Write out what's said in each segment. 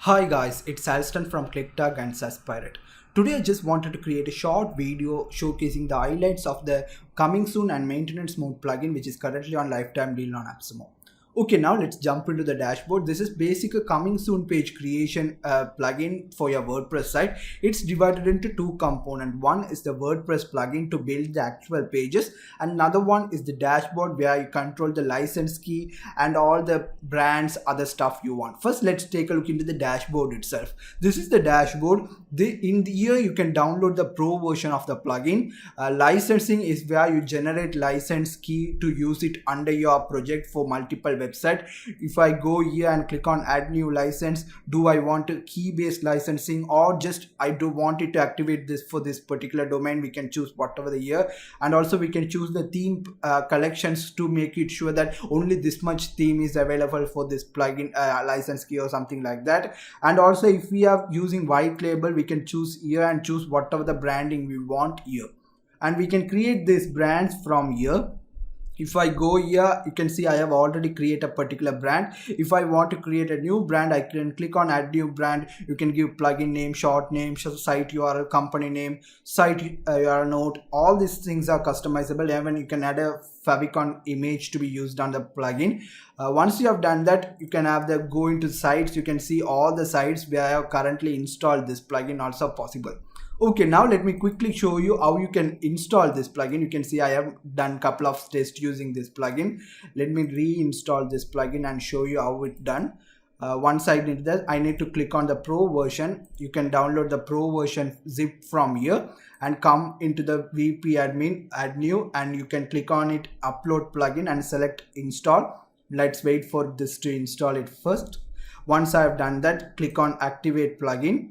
Hi guys, it's Alston from ClickTag and Suspirate. Today I just wanted to create a short video showcasing the highlights of the coming soon and maintenance mode plugin which is currently on lifetime deal on Appsumo. Okay, now let's jump into the dashboard. This is basically a coming soon page creation plugin for your WordPress site. It's divided into two components. One is the WordPress plugin to build the actual pages. Another one is the dashboard where you control the license key and all the brands, other stuff you want. First, let's take a look into the dashboard itself. This is the dashboard. In here, you can download the pro version of the plugin. Licensing is where you generate license key to use it under your project for multiple website. If I go here and click on add new license, do I want a key based licensing or just I do want it to activate this for this particular domain? We can choose whatever the year, and also we can choose the theme collections to make it sure that only this much theme is available for this plugin license key or something like that. And also if we are using Whitelabel, we can choose here and choose whatever the branding we want here, and we can create these brands from here. If I go here, you can see I have already created a particular brand. If I want to create a new brand, I can click on add new brand. You can give plugin name, short name, site URL, company name, site URL note. All these things are customizable. Even you can add a favicon image to be used on the plugin. Once you have done that, you can have the go into sites. You can see all the sites where I have currently installed this plugin also possible. Okay, now let me quickly show you how you can install this plugin. You can see I have done a couple of tests using this plugin. Let me reinstall this plugin and show you how it's done. Once I did that, I need to click on the pro version. You can download the pro version zip from here and come into the VP admin, add new, and you can click on it, upload plugin and select install. Let's wait for this to install it first. Once I have done that, click on activate plugin.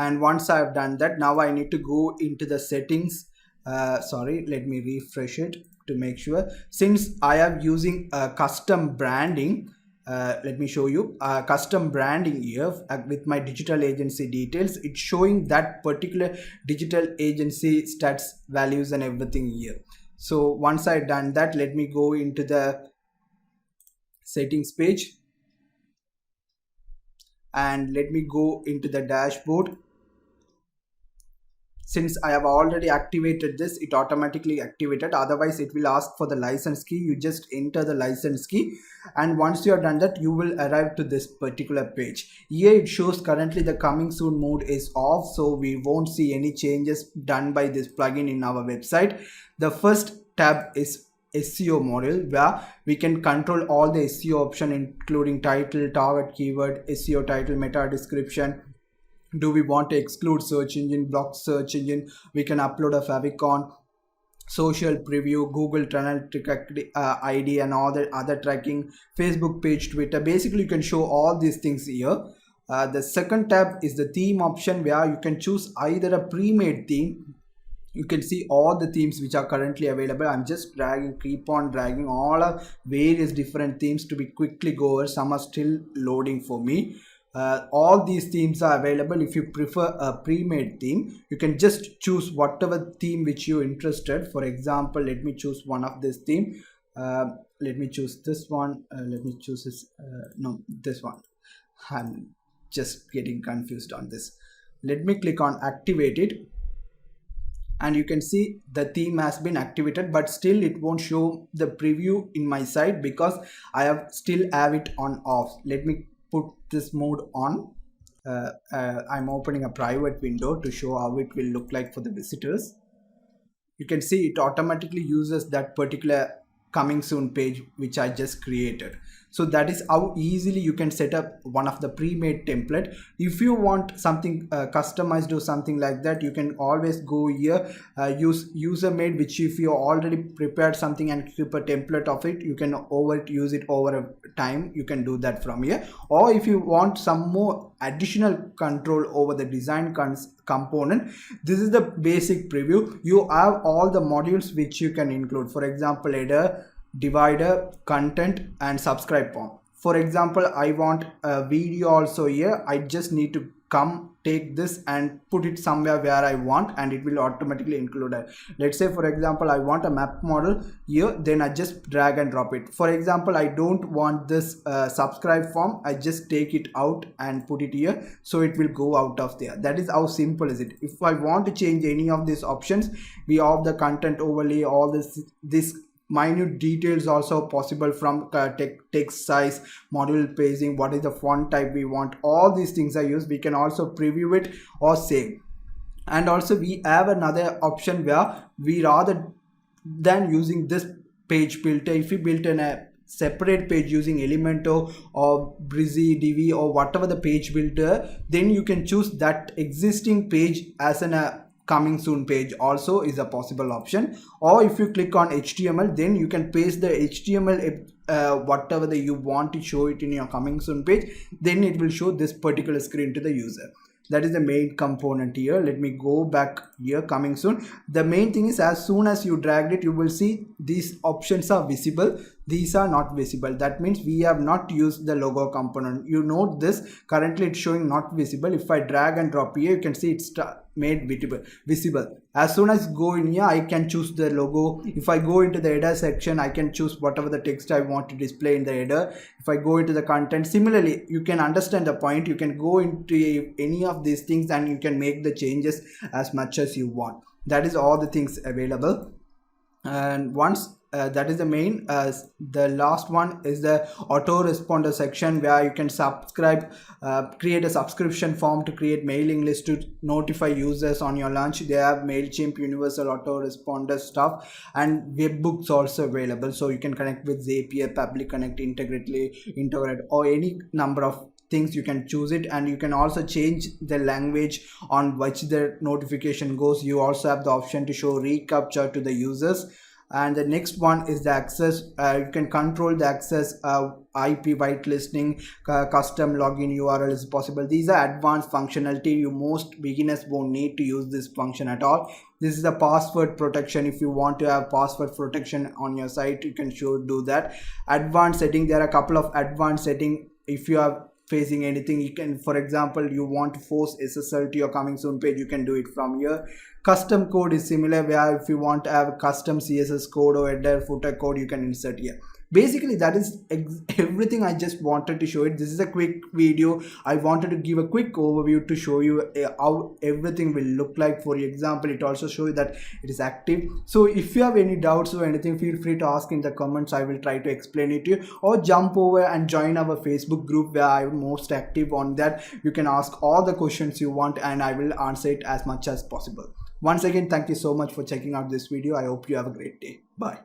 And once I have done that, now I need to go into the settings. Sorry, let me refresh it to make sure. Since I am using custom branding, let me show you custom branding here with my digital agency details. It's showing that particular digital agency stats, values and everything here. So once I've done that, let me go into the settings page and let me go into the dashboard. Since I have already activated this, it automatically activated. Otherwise, it will ask for the license key. You just enter the license key. And once you are done that, you will arrive to this particular page. Here it shows currently the coming soon mode is off. So we won't see any changes done by this plugin in our website. The first tab is SEO Model, where we can control all the SEO option, including title, target keyword, SEO title, meta description. Do we want to exclude search engine, block search engine? We can upload a favicon, social preview, Google Analytics ID and all the other tracking, Facebook page, Twitter. Basically, you can show all these things here. The second tab is the theme option, where you can choose either a pre-made theme. You can see all the themes which are currently available. I'm just keep on dragging all of various different themes to be quickly go over. Some are still loading for me. All these themes are available. If you prefer a pre-made theme, you can just choose whatever theme which you're interested. For example, let me choose one of this theme. Let me choose this one. Let me choose this. No, this one. I'm just getting confused on this. Let me click on activate it. And you can see the theme has been activated, but still it won't show the preview in my site because I have still have it on off. Let me put this mode on. I'm opening a private window to show how it will look like for the visitors. You can see it automatically uses that particular coming soon page which I just created. So that is how easily you can set up one of the pre-made template. If you want something customized or something like that, you can always go here, use user made, which if you already prepared something and keep a template of it, you can use it over a time. You can do that from here. Or if you want some more additional control over the design component, this is the basic preview. You have all the modules which you can include. For example, header, divider, content and subscribe form. For example, I want a video also here. I just need to come take this and put it somewhere where I want, and it will automatically include it. Let's say for example I want a map model here, then I just drag and drop it. For example, I don't want this subscribe form, I just take it out and put it here, so it will go out of there. That is how simple is it. If I want to change any of these options, we have the content overlay, all this minute details also possible, from text size, module paging, what is the font type we want, all these things are used. We can also preview it or save. And also we have another option where we, rather than using this page filter, if we built in a separate page using Elementor or Breezy DV or whatever the page builder, then you can choose that existing page as an coming soon page also is a possible option. Or if you click on HTML, then you can paste the HTML whatever that you want to show it in your coming soon page, then it will show this particular screen to the user. That is the main component here. Let me go back here, coming soon. The main thing is, as soon as you dragged it, you will see these options are visible, these are not visible. That means we have not used the logo component. You note this, currently it's showing not visible. If I drag and drop here, you can see it's made visible. As soon as go in here, I can choose the logo. If I go into the header section, I can choose whatever the text I want to display in the header. If I go into the content, similarly, you can understand the point. You can go into any of these things and you can make the changes as much as you want. That is all the things available. And once that is the main, the last one is the autoresponder section, where you can subscribe, create a subscription form to create mailing list to notify users on your launch. They have MailChimp, universal autoresponder stuff, and webhooks also available, so you can connect with Zapier, Public Connect, integrate or any number of things. You can choose it, and you can also change the language on which the notification goes. You also have the option to show reCAPTCHA to the users. And the next one is the access. You can control the access, IP whitelisting, custom login URL is possible. These are advanced functionality. Most beginners won't need to use this function at all. This is the password protection. If you want to have password protection on your site, you can do that. Advanced setting, there are a couple of advanced setting. If you are facing anything, you can, for example, you want to force SSL to your coming soon page, you can do it from here. Custom code is similar, where if you want to have custom CSS code or header footer code, you can insert here. Basically, that is everything I just wanted to show it. This is a quick video. I wanted to give a quick overview to show you how everything will look like. For example, it also shows you that it is active. So if you have any doubts or anything, feel free to ask in the comments. I will try to explain it to you, or jump over and join our Facebook group, where I am most active on that. You can ask all the questions you want and I will answer it as much as possible. Once again, thank you so much for checking out this video. I hope you have a great day. Bye.